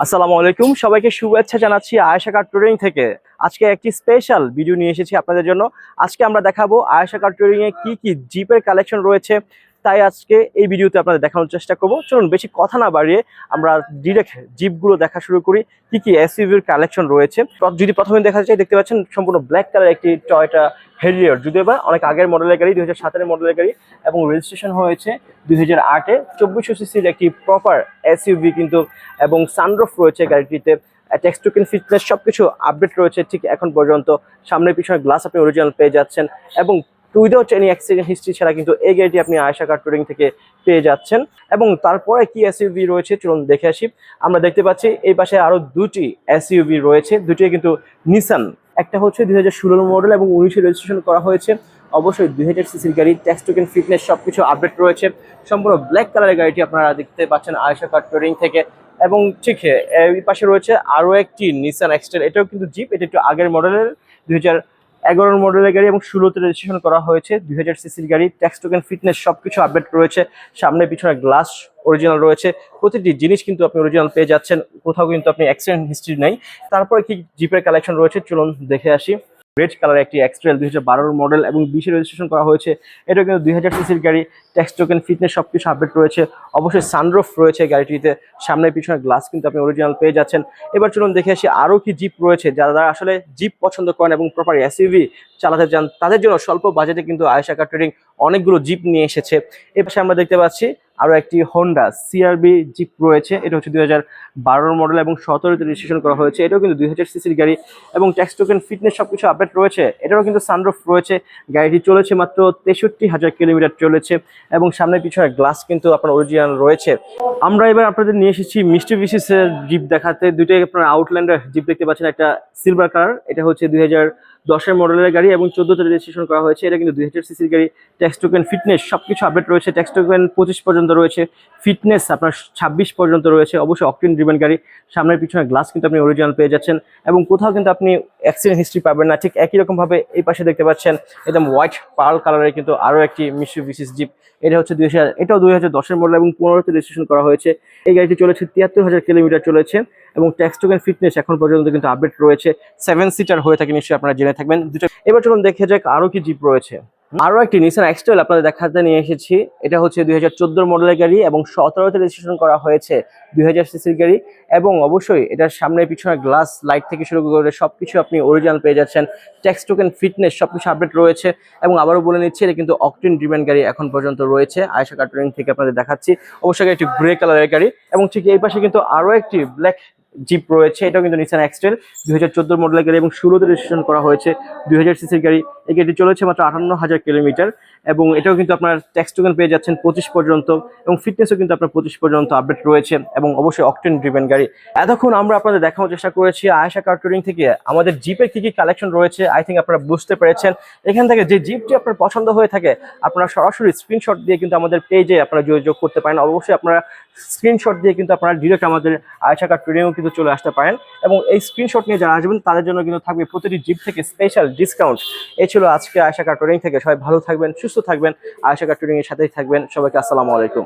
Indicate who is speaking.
Speaker 1: আসসালামু আলাইকুম, সবাইকে শুভেচ্ছা জানাচ্ছি আয়েশা কার ট্যুরিং থেকে। আজকে একটি স্পেশাল ভিডিও নিয়ে এসেছি আপনাদের জন্য। আজকে আমরা দেখাবো আয়েশা কার ট্যুরিং এ কি কি জিপের কালেকশন রয়েছে, তাই আজকে এই ভিডিওতে আপনাদের দেখানোর চেষ্টা করব। চলুন বেশি কথা না বাড়িয়ে আমরা ডিরেক্ট জিপগুলো দেখা শুরু করি, কি কি এসইউভির কালেকশন রয়েছে। যদি প্রথমে দেখা যায়, দেখতে পাচ্ছেন সম্পূর্ণ ব্ল্যাক কালার একটি টয়োটা হেরিয়ার, যদিও বা অনেক আগের মডেলের গাড়ি, 2007-এর মডেলের গাড়ি এবং রেজিস্ট্রেশন হয়েছে 2008-এ। 2400 সিসির একটি প্রপার এসইউভি কিন্তু, এবং সানরুফ রয়েছে গাড়িটিতে। টেক্সট টোকেন ফিটনেস সবকিছু আপডেট রয়েছে ঠিক এখন পর্যন্ত। সামনের পিছনে গ্লাস আপনি অরিজিনাল পেয়ে যাচ্ছেন, এবং উইদাউট এনি অ্যাক্সিডেন্ট হিস্ট্রি ছাড়া কিন্তু এই গাড়িটি আপনি আয়েশা কার ট্যুরিং থেকে পেয়ে যাচ্ছেন। এবং তারপরে কি এসইউভি রয়েছে চলুন দেখে আসি। আমরা দেখতে পাচ্ছি এই পাশে আরো দুটি এসইউভি রয়েছে, দুটি কিন্তু নিসান। একটা হচ্ছে 2016 মডেল এবং 19-এ রেজিস্ট্রেশন করা হয়েছে। অবশ্যই 2000 সিসির গাড়ি, ট্যাক্স টোকেন ফিটনেস সবকিছু আপডেট রয়েছে। সম্পূর্ণ ব্ল্যাক কালারের গাড়িটি আপনারা দেখতে পাচ্ছেন আয়েশা কার ট্যুরিং থেকে। এবং ঠিক এই পাশে রয়েছে আরো একটি নিসান এক্সটেল, এটাও কিন্তু জিপ, এটা একটু আগের মডেলের, 2011 মডেলের গাড়ি এবং 16-তে রেজিস্ট্রেশন করা হয়েছে। 2000 সিসির গাড়ি, ট্যাক্স টোকেন ফিটনেস সবকিছু আপডেট রয়েছে। সামনে পিছনে গ্লাস অরিজিনাল রয়েছে, প্রতিটি জিনিস কিন্তু আপনি অরিজিনাল পেয়ে যাচ্ছেন, কোথাও কিন্তু আপনি অ্যাক্সিডেন্ট হিস্ট্রি নাই। তারপরে কি জিপের কালেকশন রয়েছে চলুন দেখে আসি। রেড কালার একটি এক্সট্রেল, 2012 মডেল এবং 20-এ রেজিস্ট্রেশন করা হয়েছে। এটা কিন্তু 2000 সিসির গাড়ি, ট্যাক্স টোকেন ফিটনেস সবকিছু আপডেট রয়েছে। অবশ্যই সানরুফ রয়েছে গাড়িটিতে, সামনে পিছনে গ্লাস কিন্তু আপনি অরিজিনাল পেয়ে যাচ্ছেন। এবার চলুন দেখে আসি আরো কি জিপ রয়েছে। যারা আসলে জিপ পছন্দ করেন এবং প্রপার এসইউভি চালাতে চান, তাদের জন্য স্বল্প বাজেটে কিন্তু আয়েশা কার ট্যুরিং অনেকগুলো জিপ নিয়ে এসেছে। এর পাশে আমরা দেখতে পাচ্ছি আরো একটি হোন্ডা সিআরবি জিপ রয়েছে। এটা হচ্ছে 2012 মডেল এবং 17-তে রেজিস্ট্রেশন করা হয়েছে। এটাও কিন্তু 2000 সিসির গাড়ি এবং ট্যাক্স টোকেন ফিটনেস সবকিছু আপডেট রয়েছে। এটারও কিন্তু সানরুফ রয়েছে। গাড়িটি চলেছে মাত্র 63,000 কিলোমিটার চলেছে, এবং সামনে পিছনে গ্লাস কিন্তু আপনার অরিজিনাল রয়েছে। আমরা এবার আপনাদের নিয়ে এসেছি মিস্টুবিশিসের জিপ দেখাতে। দুইটাই আপনার আউটল্যান্ডার জিপ দেখতে পাচ্ছেন, একটা সিলভার কালার, এটা হচ্ছে 2010-এর মডেলের গাড়ি এবং 14-তে রেজিস্ট্রেশন করা হয়েছে। এটা কিন্তু 2000 সিসির গাড়ি, ট্যাক্স টোকেন ফিটনেস সবকিছু আপডেট রয়েছে। ট্যাক্স টোকেন 25 পর্যন্ত রয়েছে, ফিটনেস আপনার 26 পর্যন্ত রয়েছে। অবশ্যই অকটেন ড্রিভেন গাড়ি, সামনের পিছনে গ্লাস কিন্তু আপনি অরিজিনাল পেয়ে যাচ্ছেন, এবং কোথাও কিন্তু আপনি অ্যাক্সিডেন্ট হিস্ট্রি পাবেন না। ঠিক একই রকম ভাবে এই পাশে দেখতে পাচ্ছেন একদম হোয়াইট পার্ল কালারের কিন্তু আরো একটি মিৎসুবিশি জিপ। এটা হচ্ছে 2010-এর মডেল এবং 15-তে রেজিস্ট্রেশন করা হয়েছে। এই গাড়িটি চলেছে 73,000 কিলোমিটার চলেছে, এবং ট্যাক্স টোকেন ফিটনেস এখন পর্যন্ত কিন্তু আপডেট রয়েছে। 7 সিটার হয়ে থাকে, নিশ্চয়ই আপনারা জেনে থাকবেন। এবার চলুন দেখে যাক আরো কি জিপ রয়েছে। আরো একটি নিসান এক্সটেল আপনাদের দেখাতে নিয়ে এসেছি। এটা হচ্ছে 2014 মডেলের গাড়ি এবং 17-তে রেজিস্ট্রেশন করা হয়েছে, 2000 সিসির গাড়ি। এবং অবশ্যই এটার সামনে পিছনে গ্লাস লাইট থেকে শুরু করে সবকিছু আপনি অরিজিনাল পেয়ে যাচ্ছেন। ট্যাক্স টোকেন ফিটনেস সবকিছু আপডেট রয়েছে। এবং আবারও বলে নিচ্ছি, এটা কিন্তু অকটেন ড্রিভেন গাড়ি এখন পর্যন্ত রয়েছে। আয়েশা কার ট্যুরিং থেকে আপনাদের দেখাচ্ছি। অবশ্যই একটি গ্রে কালারের গাড়ি, এবং ঠিক এই পাশে কিন্তু আরো একটি ব্ল্যাক জিপ রয়েছে। এটাও কিন্তু নিসান এক্সটেল, 2014 মডেলের গাড়ি এবং 16-তে রেজিস্ট্রেশন করা হয়েছে, 2000 সিসির গাড়ি। এই গাড়িটি চলেছে মাত্র 58,000 কিলোমিটার, এবং এটাও কিন্তু আপনার ট্যাক্স টোকেন পেয়ে যাচ্ছেন 25 পর্যন্ত, এবং ফিটনেসও কিন্তু আপনার 25 পর্যন্ত আপডেট রয়েছে, এবং অবশ্যই অকটেন ড্রিভেন গাড়ি। এতক্ষণ আমরা আপনাদের দেখানোর চেষ্টা করেছি আয়েশা কার ট্যুরিং থেকে আমাদের জিপের কি কি কালেকশন রয়েছে। আই থিঙ্ক আপনারা বুঝতে পেরেছেন। এখান থেকে যে জিপটি আপনার পছন্দ হয়ে থাকে, আপনারা সরাসরি স্ক্রিনশট দিয়ে কিন্তু আমাদের পেজে আপনারা যোগাযোগ করতে পারেন। অবশ্যই আপনারা স্ক্রিনশট দিয়ে কিন্তু আপনারা ডিরেক্ট আমাদের আয়েশা কার ট্যুরিংও কিন্তু চলে আসতে পারেন, এবং এই স্ক্রিনশট নিয়ে যারা আসবেন তাদের জন্য কিন্তু থাকবে প্রতিটি জিপ থেকে স্পেশাল ডিসকাউন্ট। এই ছিল আজকে আয়েশা কার ট্যুরিং থেকে। সবাই ভালো থাকবেন, সুস্থ থাকবেন, আয়েশা কার ট্যুরিং এর সাথেই থাকবেন। সবাইকে আসসালামু আলাইকুম।